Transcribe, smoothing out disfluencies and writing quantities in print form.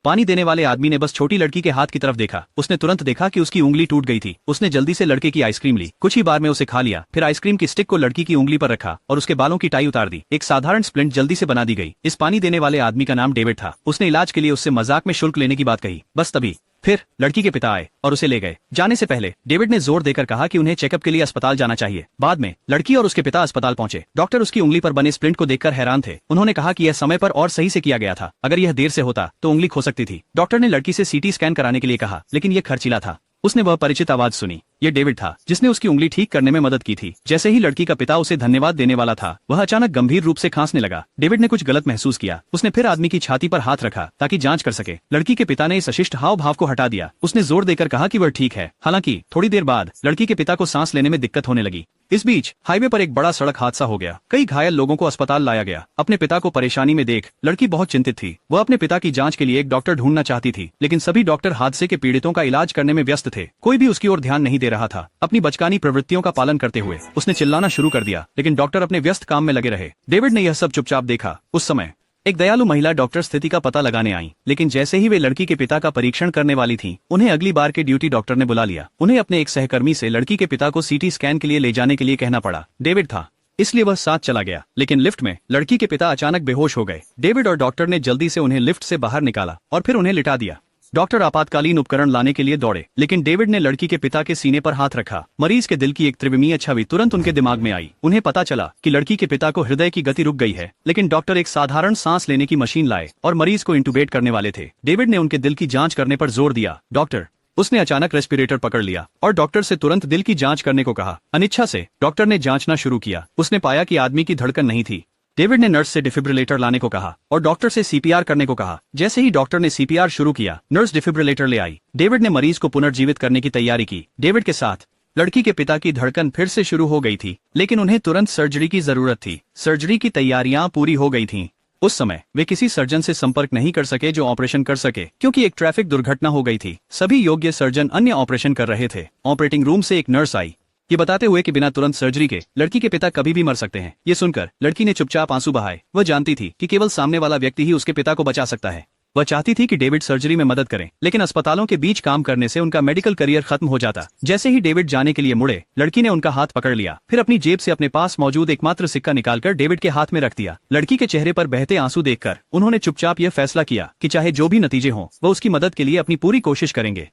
पानी देने वाले आदमी ने बस छोटी लड़की के हाथ की तरफ देखा। उसने तुरंत देखा कि उसकी उंगली टूट गई थी। उसने जल्दी से लड़के की आइसक्रीम ली, कुछ ही बार में उसे खा लिया। फिर आइसक्रीम की स्टिक को लड़की की उंगली पर रखा और उसके बालों की टाई उतार दी। एक साधारण स्प्लिंट जल्दी से बना दी गई। इस पानी देने वाले आदमी का नाम डेविड था। उसने इलाज के लिए उससे मजाक में शुल्क लेने की बात कही। बस तभी फिर लड़की के पिता आए और उसे ले गए। जाने से पहले डेविड ने जोर देकर कहा कि उन्हें चेकअप के लिए अस्पताल जाना चाहिए। बाद में लड़की और उसके पिता अस्पताल पहुंचे। डॉक्टर उसकी उंगली पर बने स्प्लिंट को देखकर हैरान थे। उन्होंने कहा कि यह समय पर और सही से किया गया था। अगर यह देर से होता तो उंगली खो सकती थी। डॉक्टर ने लड़की से सीटी स्कैन कराने के लिए कहा, लेकिन यह खर्चीला था। उसने वह परिचित आवाज सुनी। ये डेविड था जिसने उसकी उंगली ठीक करने में मदद की थी। जैसे ही लड़की का पिता उसे धन्यवाद देने वाला था, वह अचानक गंभीर रूप से खांसने लगा। डेविड ने कुछ गलत महसूस किया। उसने फिर आदमी की छाती पर हाथ रखा ताकि जांच कर सके। लड़की के पिता ने इस अशिष्ट हाव भाव को हटा दिया। उसने जोर देकर कहा कि वह ठीक है। हालांकि थोड़ी देर बाद लड़की के पिता को सांस लेने में दिक्कत होने लगी। इस बीच हाईवे पर एक बड़ा सड़क हादसा हो गया। कई घायल लोगों को अस्पताल लाया गया। अपने पिता को परेशानी में देख लड़की बहुत चिंतित थी। वह अपने पिता की जांच के लिए एक डॉक्टर ढूंढना चाहती थी, लेकिन सभी डॉक्टर हादसे के पीड़ितों का इलाज करने में व्यस्त थे। कोई भी उसकी ओर ध्यान नहीं दे रहा था। अपनी बचकानी प्रवृत्तियों का पालन करते हुए उसने चिल्लाना शुरू कर दिया, लेकिन डॉक्टर अपने व्यस्त काम में लगे रहे। डेविड ने यह सब चुपचाप देखा। उस समय एक दयालु महिला डॉक्टर स्थिति का पता लगाने आई, लेकिन जैसे ही वे लड़की के पिता का परीक्षण करने वाली थीं, उन्हें अगली बार के ड्यूटी डॉक्टर ने बुला लिया। उन्हें अपने एक सहकर्मी से लड़की के पिता को सीटी स्कैन के लिए ले जाने के लिए कहना पड़ा। डेविड था, इसलिए वह साथ चला गया। लेकिन लिफ्ट में लड़की के पिता अचानक बेहोश हो गए। डेविड और डॉक्टर ने जल्दी से उन्हें लिफ्ट से बाहर निकाला और फिर उन्हें लिटा दिया। डॉक्टर आपातकालीन उपकरण लाने के लिए दौड़े, लेकिन डेविड ने लड़की के पिता के सीने पर हाथ रखा। मरीज के दिल की एक त्रिविमीय छवि तुरंत उनके दिमाग में आई। उन्हें पता चला कि लड़की के पिता को हृदय की गति रुक गई है, लेकिन डॉक्टर एक साधारण सांस लेने की मशीन लाए और मरीज को इंटुबेट करने वाले थे। डेविड ने उनके दिल की जांच करने पर जोर दिया। डॉक्टर उसने अचानक रेस्पिरेटर पकड़ लिया और डॉक्टर से तुरंत दिल की जांच करने को कहा। अनिच्छा से डॉक्टर ने जांचना शुरू किया। उसने पाया कि आदमी की धड़कन नहीं थी। डेविड ने नर्स से डिफिब्रिलेटर लाने को कहा और डॉक्टर से सीपीआर करने को कहा। जैसे ही डॉक्टर ने सीपीआर शुरू किया, नर्स डिफिब्रिलेटर ले आई। डेविड ने मरीज को पुनर्जीवित करने की तैयारी की। डेविड के साथ लड़की के पिता की धड़कन फिर से शुरू हो गई थी, लेकिन उन्हें तुरंत सर्जरी की जरूरत थी। सर्जरी की तैयारियां पूरी हो गई थीं। उस समय वे किसी सर्जन से संपर्क नहीं कर सके जो ऑपरेशन कर सके, क्योंकि एक ट्रैफिक दुर्घटना हो गई थी। सभी योग्य सर्जन अन्य ऑपरेशन कर रहे थे। ऑपरेटिंग रूम से एक नर्स आई, ये बताते हुए कि बिना तुरंत सर्जरी के लड़की के पिता कभी भी मर सकते हैं। ये सुनकर लड़की ने चुपचाप आंसू बहाए। वह जानती थी कि केवल सामने वाला व्यक्ति ही उसके पिता को बचा सकता है। वह चाहती थी कि डेविड सर्जरी में मदद करें, लेकिन अस्पतालों के बीच काम करने से उनका मेडिकल करियर खत्म हो जाता। जैसे ही डेविड जाने के लिए मुड़े, लड़की ने उनका हाथ पकड़ लिया। फिर अपनी जेब से अपने पास मौजूद एकमात्र सिक्का निकालकर डेविड के हाथ में रख दिया। लड़की के चेहरे पर बहते आंसू देखकर उन्होंने चुपचाप यह फैसला किया कि चाहे जो भी नतीजे हों, वह उसकी मदद के लिए अपनी पूरी कोशिश करेंगे।